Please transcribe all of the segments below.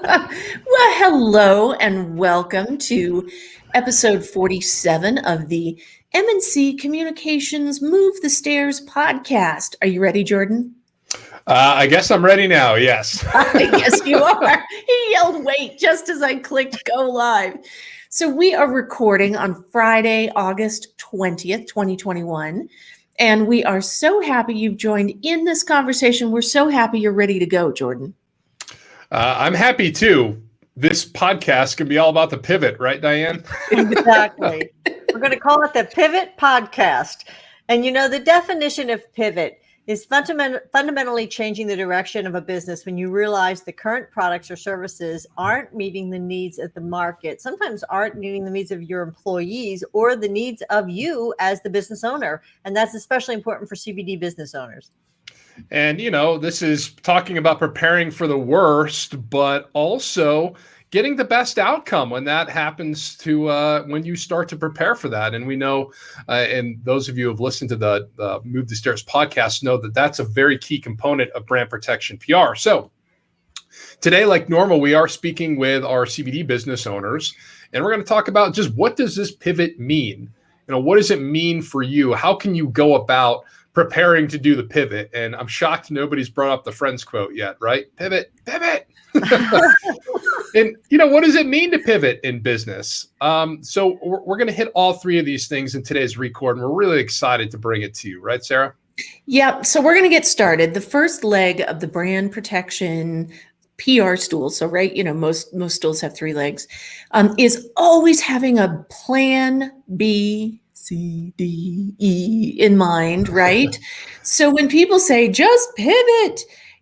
Well, hello and welcome to episode 47 of the M&C Communications Move the Stairs podcast. Are you ready, Jordan? I guess I'm ready now. Yes. I guess you are. He yelled, wait, just as I clicked go live. So we are recording on Friday, August 20th, 2021. And we are so happy you've joined in this conversation. We're so happy you're ready to go, Jordan. I'm happy too. This podcast can be all about the pivot, right, Diane? Exactly. We're going to call it the Pivot Podcast. And the definition of pivot is fundamentally changing the direction of a business when you realize the current products or services aren't meeting the needs of the market, sometimes aren't meeting the needs of your employees or the needs of you as the business owner. And that's especially important for CBD business owners. And, this is talking about preparing for the worst, but also getting the best outcome when that happens to when you start to prepare for that. And we know, and those of you who have listened to the Move the Stairs podcast know that that's a very key component of brand protection PR. So today, like normal, we are speaking with our CBD business owners, and we're going to talk about just what does this pivot mean? What does it mean for you? How can you go about preparing to do the pivot? And I'm shocked nobody's brought up the Friends quote yet, right? Pivot. And, what does it mean to pivot in business? So we're going to hit all three of these things in today's record, and we're really excited to bring it to you. Right, Sarah? Yeah. So we're going to get started. The first leg of the brand protection PR stool. So, right, most stools have three legs, is always having a plan B, C, D, E in mind, right? So when people say just pivot,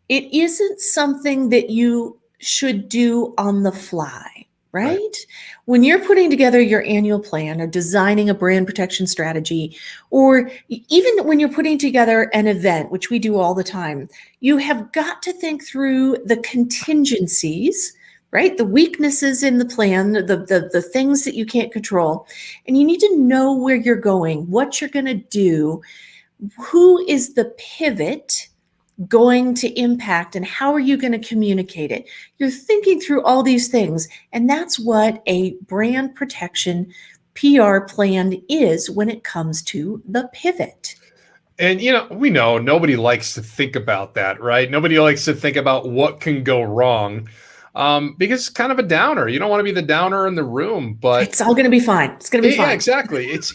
it isn't something that you should do on the fly, right? When you're putting together your annual plan or designing a brand protection strategy, or even when you're putting together an event, which we do all the time, you have got to think through the contingencies, right? The weaknesses in the plan, the things that you can't control. And you need to know where you're going, what you're going to do, who is the pivot going to impact, and how are you going to communicate it? You're thinking through all these things, and that's what a brand protection PR plan is when it comes to the pivot. And, we know nobody likes to think about that, right? Nobody likes to think about what can go wrong because it's kind of a downer. You don't want to be the downer in the room, but it's all going to be fine. It's going to be fine. Yeah, exactly. It's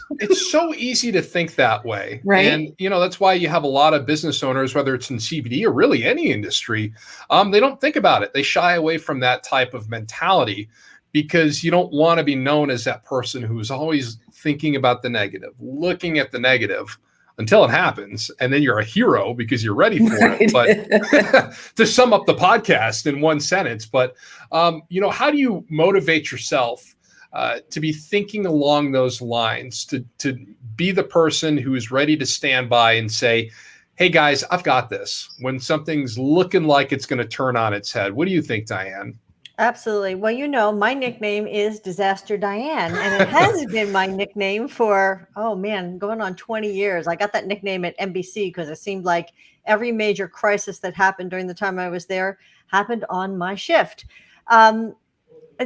so easy to think that way. Right. And, that's why you have a lot of business owners, whether it's in CBD or really any industry, they don't think about it. They shy away from that type of mentality because you don't want to be known as that person who's always thinking about the negative, looking at the negative until it happens. And then you're a hero because you're ready for it. But to sum up the podcast in one sentence, but, how do you motivate yourself to be thinking along those lines, to be the person who is ready to stand by and say, hey, guys, I've got this when something's looking like it's going to turn on its head? What do you think, Diane? Absolutely. Well, my nickname is Disaster Diane, and it has been my nickname for, going on 20 years. I got that nickname at NBC because it seemed like every major crisis that happened during the time I was there happened on my shift. And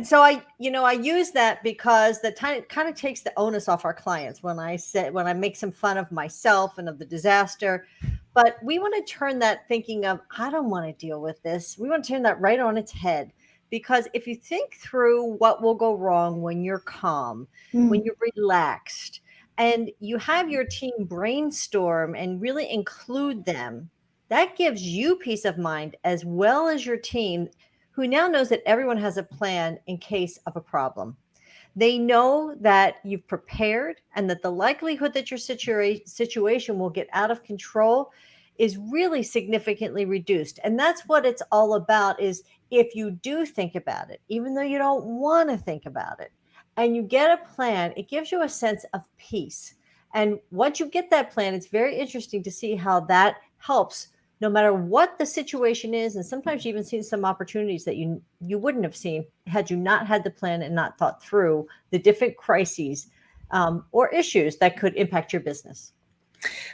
so I use that because that kind of takes the onus off our clients when I make some fun of myself and of the disaster. But we want to turn that thinking of, I don't want to deal with this. We want to turn that right on its head. Because if you think through what will go wrong when you're calm, when you're relaxed, and you have your team brainstorm and really include them, that gives you peace of mind as well as your team, who now knows that everyone has a plan in case of a problem. They know that you've prepared and that the likelihood that your situation will get out of control is really significantly reduced. And that's what it's all about, is if you do think about it, even though you don't want to think about it, and you get a plan, it gives you a sense of peace. And once you get that plan, it's very interesting to see how that helps no matter what the situation is. And sometimes you even see some opportunities that you wouldn't have seen had you not had the plan and not thought through the different crises or issues that could impact your business.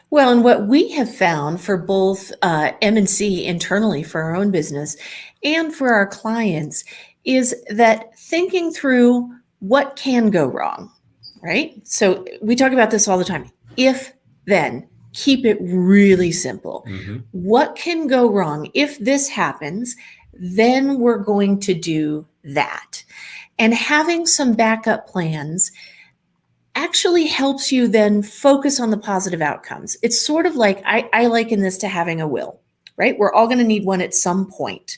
Well, and what we have found for both M&C internally for our own business and for our clients is that thinking through what can go wrong, right? So we talk about this all the time. If then, keep it really simple. What can go wrong? If this happens, then we're going to do that. And having some backup plans actually helps you then focus on the positive outcomes. It's sort of like, I liken this to having a will, right? We're all going to need one at some point.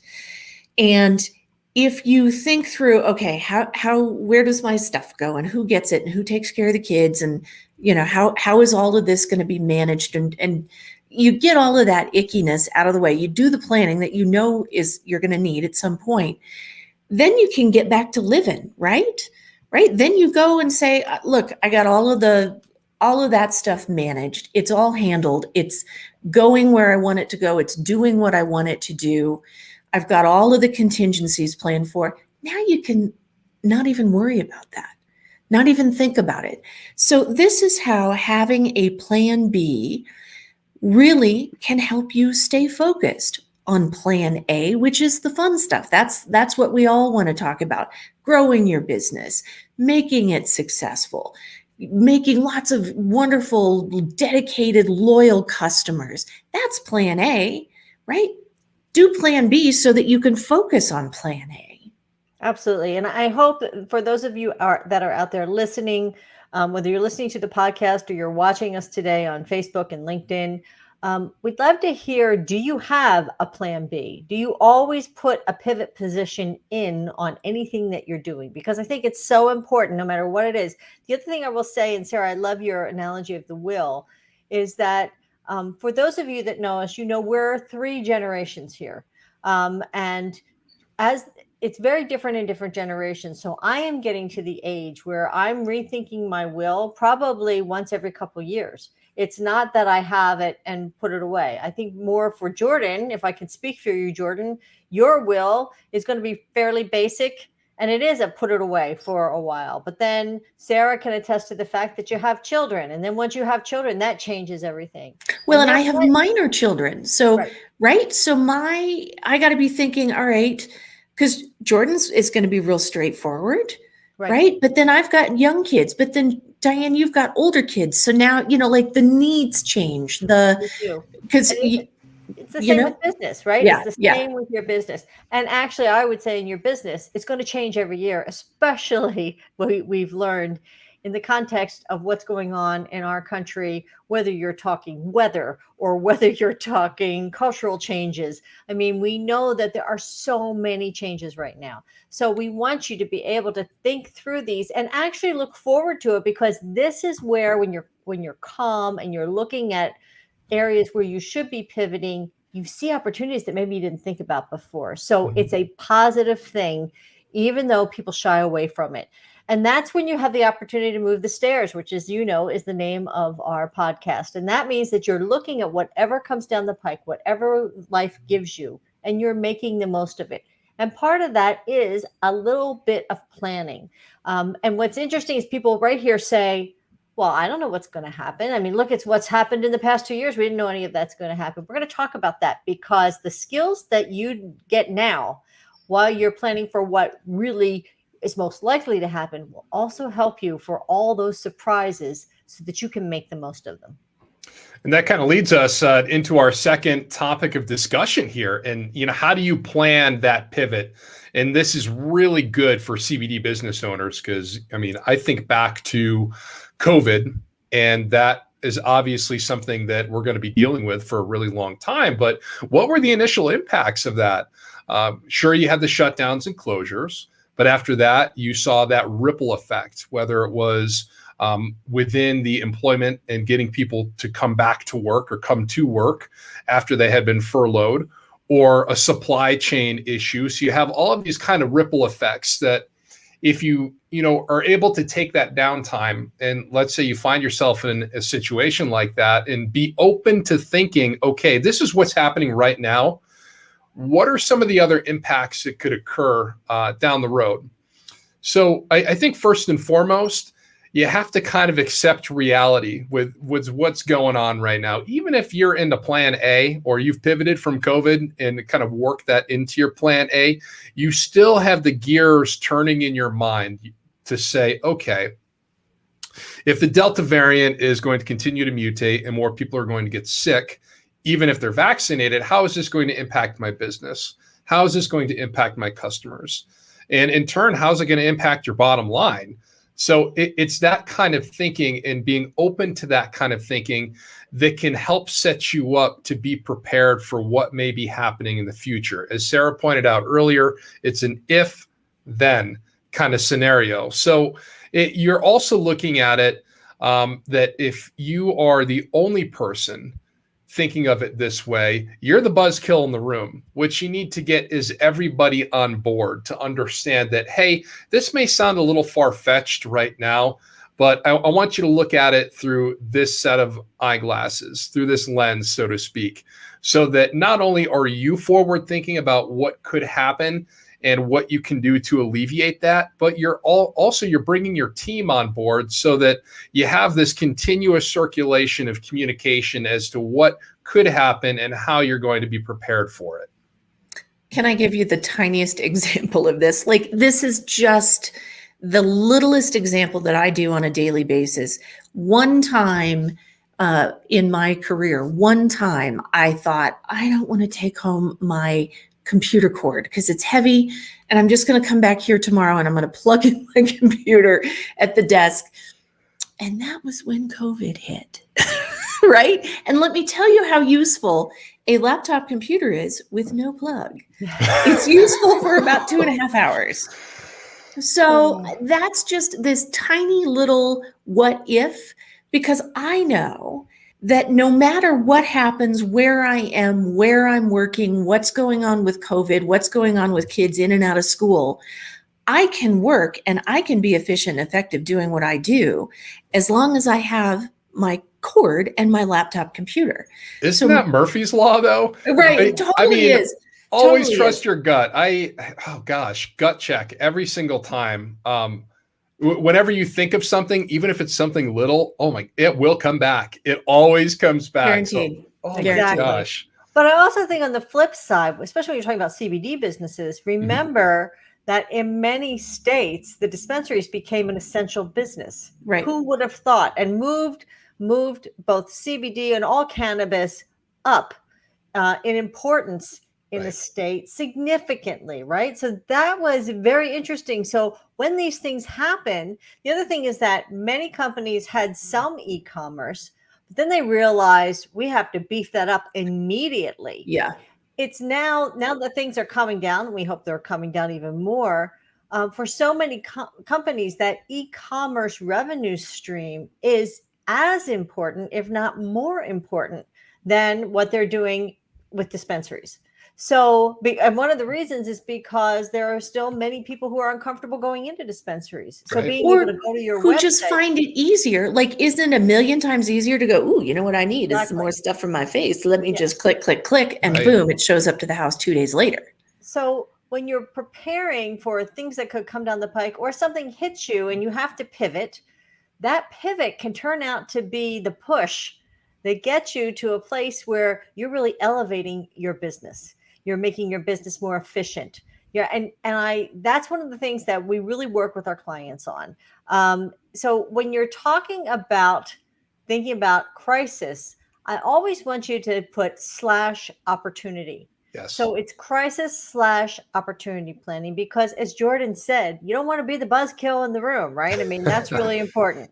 And if you think through, okay, where does my stuff go and who gets it and who takes care of the kids and, how is all of this going to be managed, and you get all of that ickiness out of the way. You do the planning that you're going to need at some point. Then you can get back to living, right? Right? Then you go and say, look, I got all of that stuff managed. It's all handled. It's going where I want it to go. It's doing what I want it to do. I've got all of the contingencies planned for. Now you can not even worry about that, not even think about it. So this is how having a plan B really can help you stay focused on plan A, which is the fun stuff. That's what we all want to talk about. Growing your business, making it successful, making lots of wonderful, dedicated, loyal customers. That's plan A, right? Do plan B so that you can focus on plan A. Absolutely. And I hope that for those of you that are out there listening, whether you're listening to the podcast or you're watching us today on Facebook and LinkedIn, we'd love to hear, do you have a plan B? Do you always put a pivot position in on anything that you're doing? Because I think it's so important no matter what it is. The other thing I will say, and Sarah, I love your analogy of the will, is that for those of you that know us, we're 3 generations here. And as it's very different in different generations. So I am getting to the age where I'm rethinking my will probably once every couple of years. It's not that I have it and put it away. I think more for Jordan, if I can speak for you, Jordan, your will is going to be fairly basic. And it is a put it away for a while. But then Sarah can attest to the fact that you have children. And then once you have children, that changes everything. Well, and I have minor children. So, right? So I got to be thinking, all right, because Jordan's is going to be real straightforward, right? But then I've got young kids. But then, Diane, you've got older kids. So now, like the needs change. Because it's the same with business, right? Yeah, it's the same with your business. And actually, I would say in your business, it's going to change every year, especially what we've learned in the context of what's going on in our country, whether you're talking weather or whether you're talking cultural changes. I mean, we know that there are so many changes right now. So we want you to be able to think through these and actually look forward to it, because this is where when you're calm and you're looking at areas where you should be pivoting, you see opportunities that maybe you didn't think about before. So it's a positive thing, even though people shy away from it. And that's when you have the opportunity to move the stairs, which is the name of our podcast. And that means that you're looking at whatever comes down the pike, whatever life gives you, and you're making the most of it. And part of that is a little bit of planning. And what's interesting is people right here say, well, I don't know what's going to happen. I mean, look, it's what's happened in the past 2 years. We didn't know any of that's going to happen. We're going to talk about that, because the skills that you get now while you're planning for what really is most likely to happen will also help you for all those surprises so that you can make the most of them. And that kind of leads us into our second topic of discussion here. And, how do you plan that pivot? And this is really good for CBD business owners, because, I think back to COVID, and that is obviously something that we're going to be dealing with for a really long time. But what were the initial impacts of that? Sure, you had the shutdowns and closures, but after that, you saw that ripple effect, whether it was within the employment and getting people to come back to work or come to work after they had been furloughed, or a supply chain issue. So you have all of these kind of ripple effects that if you are able to take that downtime, and let's say you find yourself in a situation like that, and be open to thinking, okay, this is what's happening right now. What are some of the other impacts that could occur down the road? So I think first and foremost, you have to kind of accept reality with what's going on right now. Even if you're into plan A or you've pivoted from COVID and kind of work that into your plan A, you still have the gears turning in your mind to say, okay, if the Delta variant is going to continue to mutate and more people are going to get sick, even if they're vaccinated, how is this going to impact my business? How is this going to impact my customers? And in turn, how's it going to impact your bottom line? So it's that kind of thinking and being open to that kind of thinking that can help set you up to be prepared for what may be happening in the future. As Sarah pointed out earlier, it's an if then kind of scenario. So you're also looking at it that if you are the only person thinking of it this way, you're the buzzkill in the room. What you need to get is everybody on board to understand that, hey, this may sound a little far-fetched right now, but I want you to look at it through this set of eyeglasses, through this lens, so to speak, so that not only are you forward thinking about what could happen and what you can do to alleviate that, but you're bringing your team on board so that you have this continuous circulation of communication as to what could happen and how you're going to be prepared for it. Can I give you the tiniest example of this? Like, this is just the littlest example that I do on a daily basis. One time in my career, I thought, I don't want to take home my computer cord because it's heavy, and I'm just going to come back here tomorrow and I'm going to plug in my computer at the desk. And that was when COVID hit, right? And let me tell you how useful a laptop computer is with no plug. It's useful for about 2.5 hours. So that's just this tiny little what if, because I know that no matter what happens, where I am, where I'm working, what's going on with COVID, what's going on with kids in and out of school, I can work and I can be efficient and effective doing what I do as long as I have my cord and my laptop computer. Isn't that Murphy's Law, though? Right, it totally is. Always trust your gut. Gut check every single time. Whenever you think of something, even if it's something little, it will come back. It always comes back. Guaranteed. So, exactly. My gosh. But I also think on the flip side, especially when you're talking about CBD businesses, remember that in many states, the dispensaries became an essential business. Right. Who would have thought? And moved both CBD and all cannabis up in importance in the state significantly, right? So that was very interesting. So when these things happen, the other thing is that many companies had some e-commerce, but then they realized we have to beef that up immediately. Yeah. It's now that things are coming down, and we hope they're coming down even more, for so many companies, that e-commerce revenue stream is as important, if not more important, than what they're doing with dispensaries. So, and one of the reasons is because there are still many people who are uncomfortable going into dispensaries. So being able to go to your who website, just find it easier. Like, isn't it a million times easier to go, ooh, you know what I need is some more stuff from my face. Let me just click, and boom, it shows up to the house 2 days later. So when you're preparing for things that could come down the pike, or something hits you and you have to pivot, that pivot can turn out to be the push that gets you to a place where you're really elevating your business. You're making your business more efficient. Yeah, and that's one of the things that we really work with our clients on. So when you're talking about thinking about crisis, I always want you to put /opportunity. Yes. So it's crisis/opportunity planning, because as Jordan said, you don't want to be the buzzkill in the room, right? I mean, that's really important.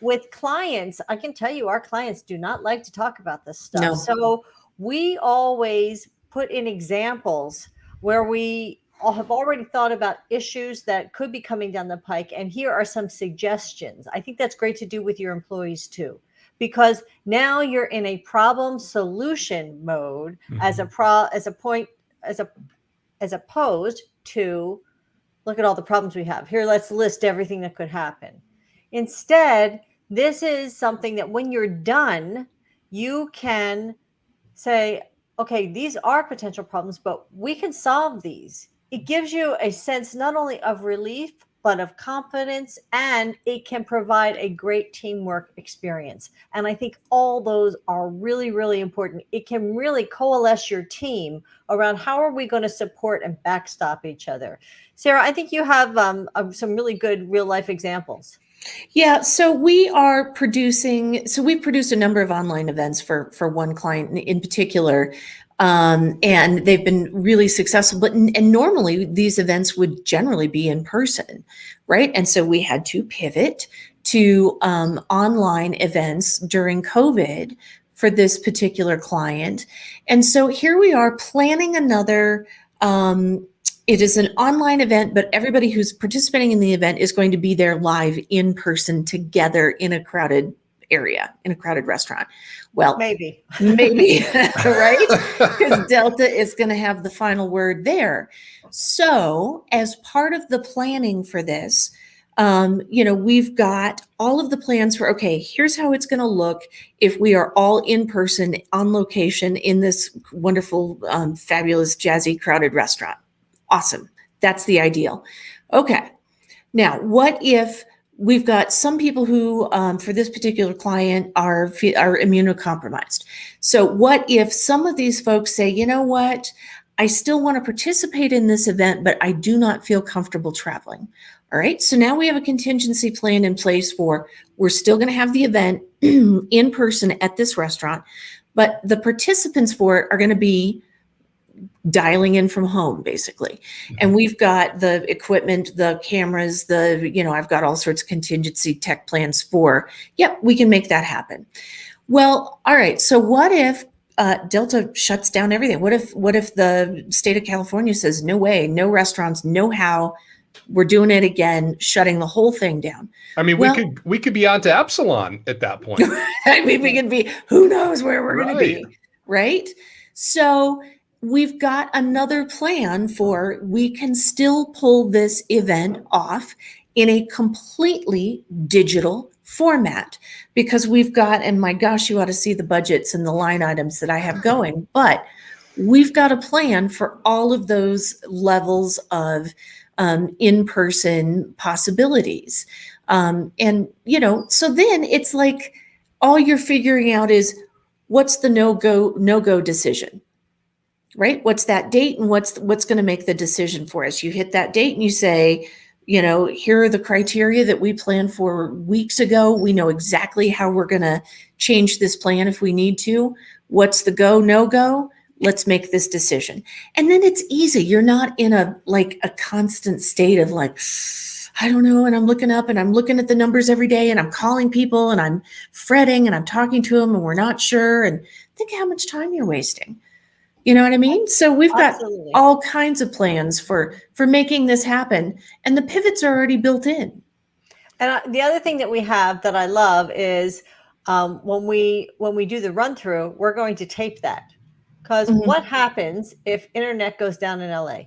With clients, I can tell you our clients do not like to talk about this stuff. No. So we always put in examples where we have already thought about issues that could be coming down the pike. And here are some suggestions. I think that's great to do with your employees too, because now you're in a problem solution mode as opposed to look at all the problems we have. Here, let's list everything that could happen. Instead, this is something that when you're done, you can say, okay, these are potential problems, but we can solve these. It gives you a sense not only of relief, but of confidence, and it can provide a great teamwork experience. And I think all those are really, really important. It can really coalesce your team around how are we going to support and backstop each other. Sarah, I think you have some really good real life examples. Yeah, so we produced a number of online events for one client in particular, and they've been really successful. And normally these events would generally be in person, right? And so we had to pivot to online events during COVID for this particular client. And so here we are planning another. It is an online event, but everybody who's participating in the event is going to be there live in person together in a crowded area, in a crowded restaurant. Well, Maybe, right? Because Delta is going to have the final word there. So, as part of the planning for this, we've got all of the plans for, okay, here's how it's going to look if we are all in person on location in this wonderful, fabulous, jazzy, crowded restaurant. Awesome. That's the ideal. Okay. Now, what if we've got some people who, for this particular client, are immunocompromised? So what if some of these folks say, you know what, I still want to participate in this event, but I do not feel comfortable traveling. All right. So now we have a contingency plan in place for, we're still going to have the event in person at this restaurant, but the participants for it are going to be dialing in from home, basically. And we've got the equipment, the cameras, I've got all sorts of contingency tech plans for, yep, we can make that happen. Well, all right. So what if Delta shuts down everything? What if the state of California says, no way, no restaurants, no how, we're doing it again, shutting the whole thing down? I mean, we could be on to Epsilon at that point. I mean, we could be, who knows where we're going to be, right? So we've got another plan for, we can still pull this event off in a completely digital format, because we've got, and my gosh, you ought to see the budgets and the line items that I have going, but we've got a plan for all of those levels of in-person possibilities. So then it's like, all you're figuring out is, what's the no-go decision? Right? What's that date, and what's going to make the decision for us? You hit that date and you say, here are the criteria that we planned for weeks ago. We know exactly how we're going to change this plan if we need to. What's the go, no go? Let's make this decision. And then it's easy. You're not in a constant state of like, I don't know. And I'm looking up and I'm looking at the numbers every day and I'm calling people and I'm fretting and I'm talking to them and we're not sure. And think how much time you're wasting. You know what I mean? So we've got Absolutely. all kinds of plans for making this happen, and the pivots are already built in. And the other thing that we have that I love is when we do the run through, we're going to tape that, because what happens if internet goes down in LA,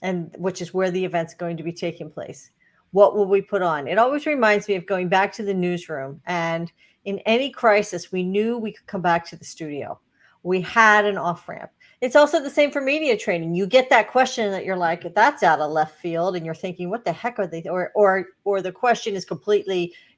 and which is where the event's going to be taking place? What will we put on? It always reminds me of going back to the newsroom, and in any crisis, we knew we could come back to the studio. We had an off-ramp. It's also the same for media training. You get that question that you're like, that's out of left field. And you're thinking, what the heck are they? Or the question is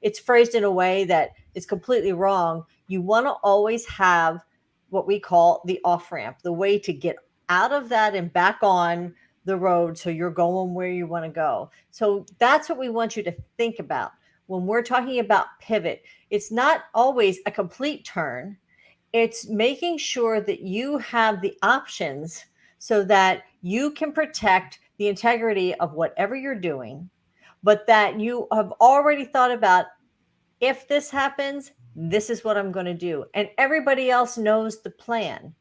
it's phrased in a way that is completely wrong. You want to always have what we call the off-ramp, the way to get out of that and back on the road so you're going where you want to go. So that's what we want you to think about. When we're talking about pivot, it's not always a complete turn. It's making sure that you have the options so that you can protect the integrity of whatever you're doing, but that you have already thought about, if this happens, this is what I'm going to do. And everybody else knows the plan.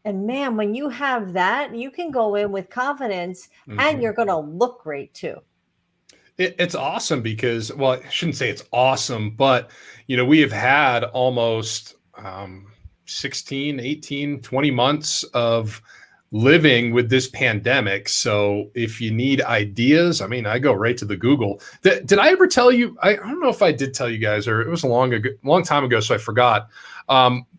And man, when you have that, you can go in with confidence and you're going to look great too. It's awesome because, well, I shouldn't say it's awesome, but, we have had almost 16, 18, 20 months of living with this pandemic. So if you need ideas, I mean, I go right to the Google. Did I ever tell you? I don't know if I did tell you guys, or it was a long time ago, so I forgot.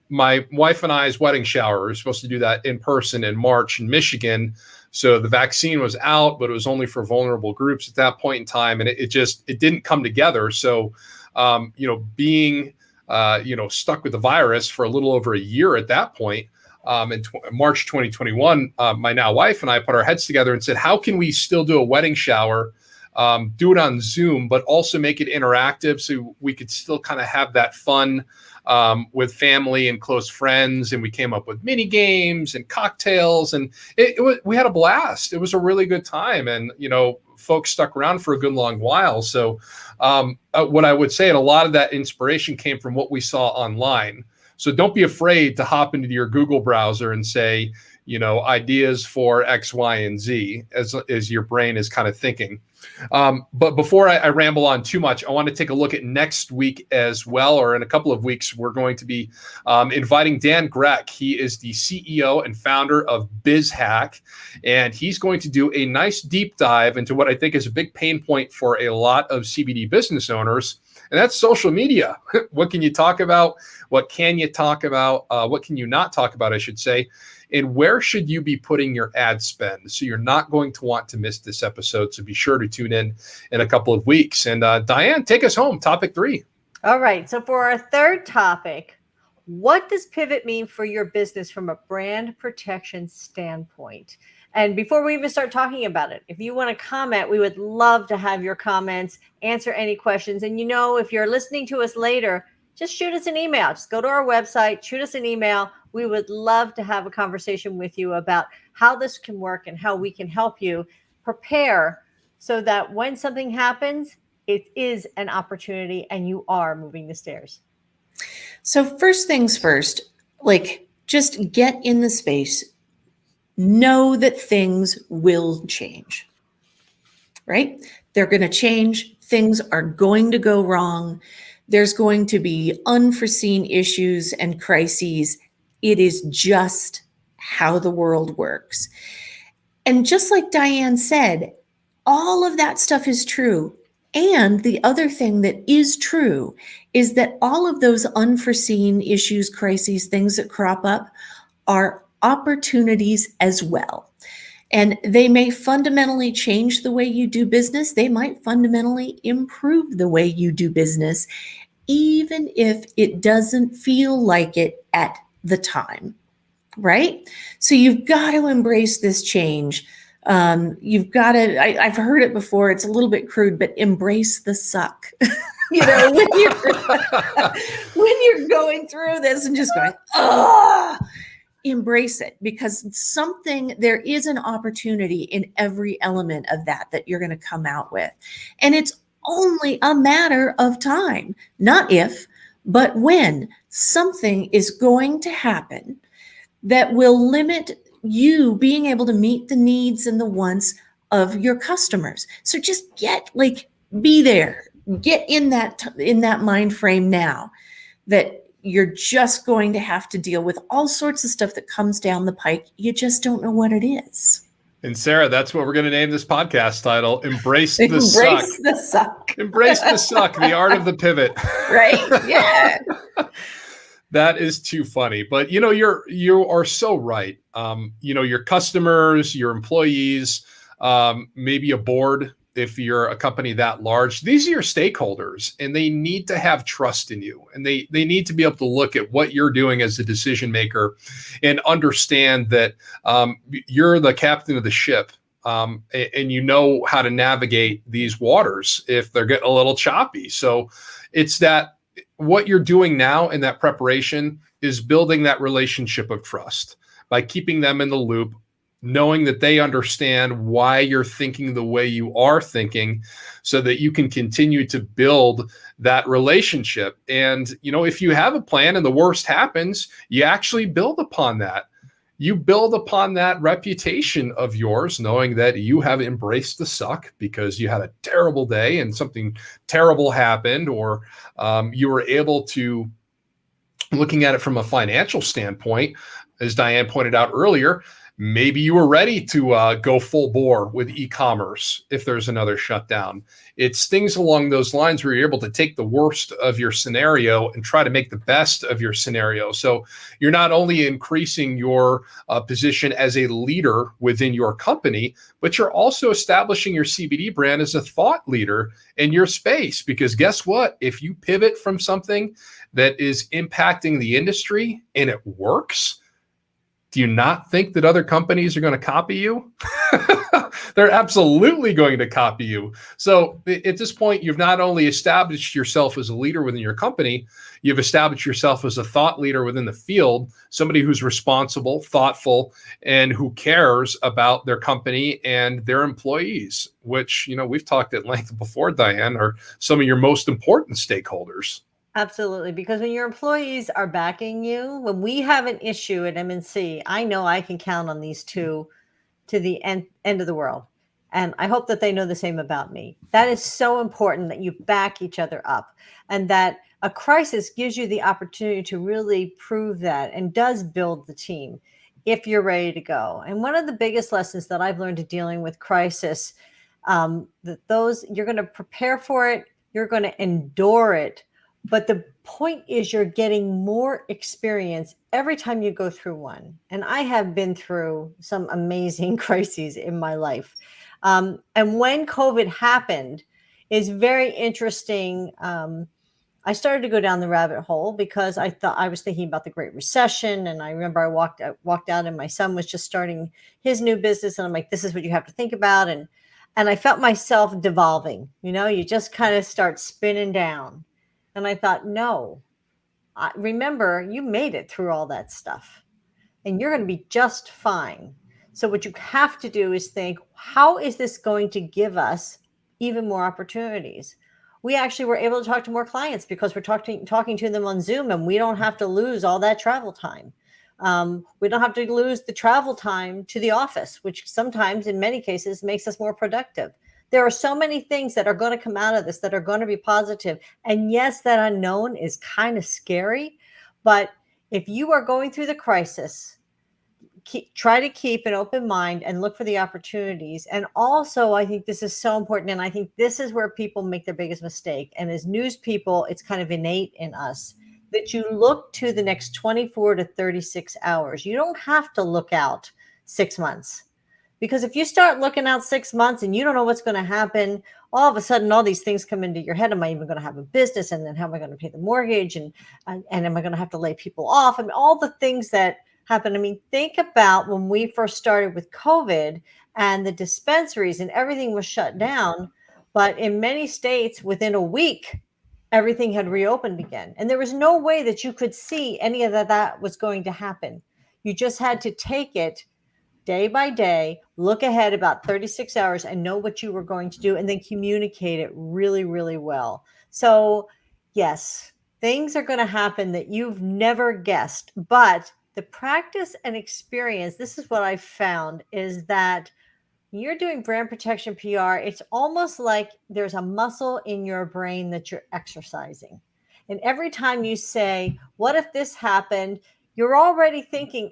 My wife and I's wedding shower, we were supposed to do that in person in March in Michigan. So the vaccine was out, but it was only for vulnerable groups at that point in time. And it didn't come together. So, being, stuck with the virus for a little over a year at that point, in March 2021, my now wife and I put our heads together and said, how can we still do a wedding shower, do it on Zoom, but also make it interactive so we could still kind of have that fun with family and close friends. And we came up with mini games and cocktails, and we had a blast. It was a really good time. And, folks stuck around for a good long while. So what I would say, and a lot of that inspiration came from what we saw online. So don't be afraid to hop into your Google browser and say, ideas for X, Y, and Z as your brain is kind of thinking. But before I ramble on too much, I want to take a look at next week as well, or in a couple of weeks, we're going to be inviting Dan Grech. He is the CEO and founder of BizHack, and he's going to do a nice deep dive into what I think is a big pain point for a lot of CBD business owners, and that's social media. What can you talk about? What can you talk about? What can you not talk about, I should say? And where should you be putting your ad spend? So you're not going to want to miss this episode. So be sure to tune in a couple of weeks. And Diane, take us home. Topic 3. All right. So for our third topic, what does pivot mean for your business from a brand protection standpoint? And before we even start talking about it, if you want to comment, we would love to have your comments, answer any questions. And if you're listening to us later, just shoot us an email. Just go to our website, shoot us an email. We would love to have a conversation with you about how this can work and how we can help you prepare so that when something happens, it is an opportunity and you are moving the stairs. So first things first, just get in the space. Know that things will change, right? They're going to change. Things are going to go wrong. There's going to be unforeseen issues and crises. It is just how the world works. And just like Diane said, all of that stuff is true. And the other thing that is true is that all of those unforeseen issues, crises, things that crop up are opportunities as well. And they may fundamentally change the way you do business. They might fundamentally improve the way you do business, even if it doesn't feel like it at the time, right? So you've got to embrace this change. You've got to, I've heard it before, it's a little bit crude, but embrace the suck. When you're going through this and just going, embrace it, because there is an opportunity in every element of that you're going to come out with. And it's only a matter of time, not if, but when something is going to happen that will limit you being able to meet the needs and the wants of your customers. So just be there, get in that mind frame now that you're just going to have to deal with all sorts of stuff that comes down the pike. You just don't know what it is. And Sarah, that's what we're going to name this podcast title: Embrace the Suck. Embrace the Suck. Embrace the Suck, the art of the pivot. Right? Yeah. That is too funny. But you are so right. Your customers, your employees, maybe a board, if you're a company that large, these are your stakeholders, and they need to have trust in you. And they need to be able to look at what you're doing as a decision maker and understand that you're the captain of the ship, and you know how to navigate these waters if they're getting a little choppy. So it's that what you're doing now in that preparation is building that relationship of trust by keeping them in the loop, knowing that they understand why you're thinking the way you are thinking, so that you can continue to build that relationship. And, if you have a plan and the worst happens, you actually build upon that. You build upon that reputation of yours, knowing that you have embraced the suck because you had a terrible day and something terrible happened, or you were able to, looking at it from a financial standpoint, as Diane pointed out earlier, Maybe you were ready to go full bore with e-commerce if there's another shutdown. It's things along those lines where you're able to take the worst of your scenario and try to make the best of your scenario. So you're not only increasing your position as a leader within your company, but you're also establishing your CBD brand as a thought leader in your space. Because guess what? If you pivot from something that is impacting the industry and it works, do you not think that other companies are going to copy you? They're absolutely going to copy you. So at this point, you've not only established yourself as a leader within your company, you've established yourself as a thought leader within the field, somebody who's responsible, thoughtful, and who cares about their company and their employees, which, we've talked at length before, Diane, are some of your most important stakeholders. Absolutely. Because when your employees are backing you, when we have an issue at MNC, I know I can count on these two to the end of the world. And I hope that they know the same about me. That is so important, that you back each other up, and that a crisis gives you the opportunity to really prove that and does build the team if you're ready to go. And one of the biggest lessons that I've learned in dealing with crisis, that you're going to prepare for it, you're going to endure it. But the point is, you're getting more experience every time you go through one. And I have been through some amazing crises in my life. And when COVID happened, is very interesting. I started to go down the rabbit hole because I was thinking about the Great Recession. And I remember I walked out and my son was just starting his new business. And I'm like, this is what you have to think about. And I felt myself devolving. You just kind of start spinning down. And I thought, no, remember, you made it through all that stuff and you're going to be just fine. So what you have to do is think, how is this going to give us even more opportunities? We actually were able to talk to more clients because we're talking to them on Zoom, and we don't have to lose all that travel time. We don't have to lose the travel time to the office, which sometimes in many cases makes us more productive. There are so many things that are going to come out of this that are going to be positive. And yes, that unknown is kind of scary. But if you are going through the crisis, try to keep an open mind and look for the opportunities. And also, I think this is so important. And I think this is where people make their biggest mistake. And as news people, it's kind of innate in us that you look to the next 24 to 36 hours. You don't have to look out 6 months. Because if you start looking out 6 months and you don't know what's going to happen, all of a sudden, all these things come into your head. Am I even going to have a business? And then how am I going to pay the mortgage? And am I going to have to lay people off? I mean, all the things that happen. I mean, think about when we first started with COVID and the dispensaries and everything was shut down. But in many states, within a week, everything had reopened again. And there was no way that you could see any of that was going to happen. You just had to take it day by day, look ahead about 36 hours and know what you were going to do, and then communicate it really, really well. So yes, things are going to happen that you've never guessed, but the practice and experience, this is what I've found, is that you're doing brand protection PR, it's almost like there's a muscle in your brain that you're exercising. And every time you say, what if this happened? You're already thinking,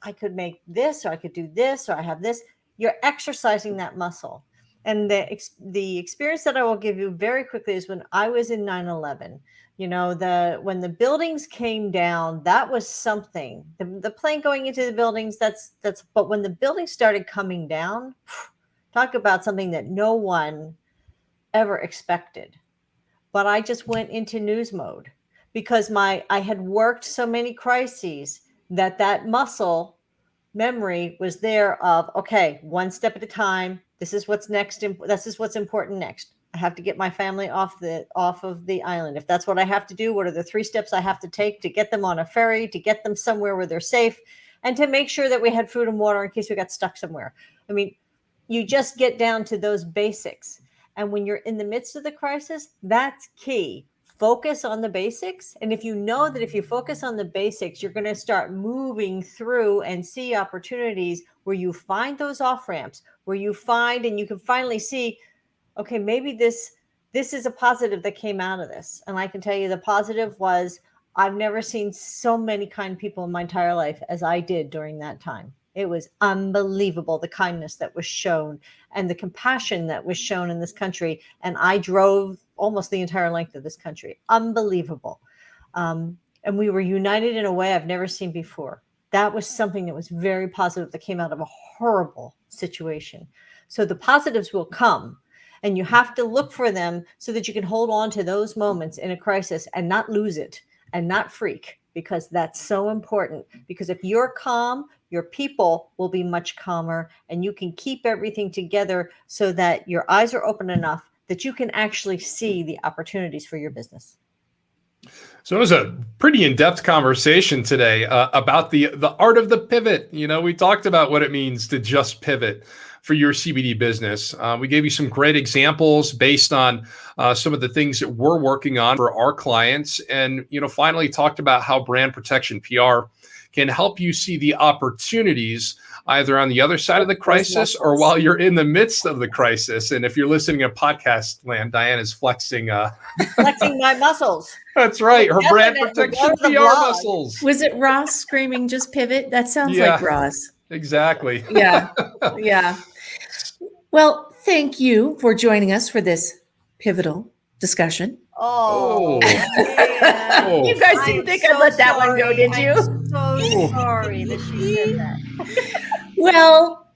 I could make this, or I could do this, or I have this. You're exercising that muscle. And the experience that I will give you very quickly is when I was in 9/11. When the buildings came down, that was something. The plane going into the buildings, but when the buildings started coming down, talk about something that no one ever expected. But I just went into news mode because I had worked so many crises that muscle memory was there of, okay, one step at a time. This is what's next. This is what's important next. I have to get my family off of the island. If that's what I have to do, what are the 3 steps I have to take to get them on a ferry, to get them somewhere where they're safe, and to make sure that we had food and water in case we got stuck somewhere. I mean, you just get down to those basics. And when you're in the midst of the crisis, that's key. Focus on the basics. And if you know that if you focus on the basics, you're going to start moving through and see opportunities where you find those off ramps, where you find and you can finally see, okay, maybe this is a positive that came out of this. And I can tell you the positive was I've never seen so many kind people in my entire life as I did during that time. It was unbelievable, the kindness that was shown and the compassion that was shown in this country. And I drove almost the entire length of this country. Unbelievable. And we were united in a way I've never seen before. That was something that was very positive that came out of a horrible situation. So the positives will come, and you have to look for them so that you can hold on to those moments in a crisis and not lose it and not freak, because that's so important. Because if you're calm, your people will be much calmer, and you can keep everything together so that your eyes are open enough that you can actually see the opportunities for your business. So it was a pretty in-depth conversation today about the art of the pivot. We talked about what it means to just pivot for your CBD business. We gave you some great examples based on some of the things that we're working on for our clients, and finally talked about how brand protection PR can help you see the opportunities either on the other side of the crisis or while you're in the midst of the crisis. And if you're listening to podcast land, Diane is flexing my muscles. That's right. Her brand protection PR muscles. Was it Ross screaming, just pivot? That sounds like Ross. Exactly. Yeah. Yeah. Well, thank you for joining us for this pivotal discussion. Oh. You guys didn't think I'd let that one go, did you? I'm so sorry that she said that. Well,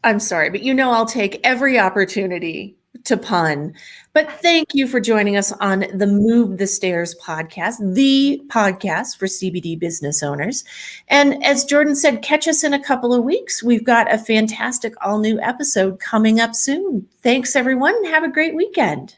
I'm sorry, but I'll take every opportunity to pun. But thank you for joining us on the Move the Stairs podcast, the podcast for CBD business owners. And as Jordan said, catch us in a couple of weeks. We've got a fantastic all new episode coming up soon. Thanks, everyone. Have a great weekend.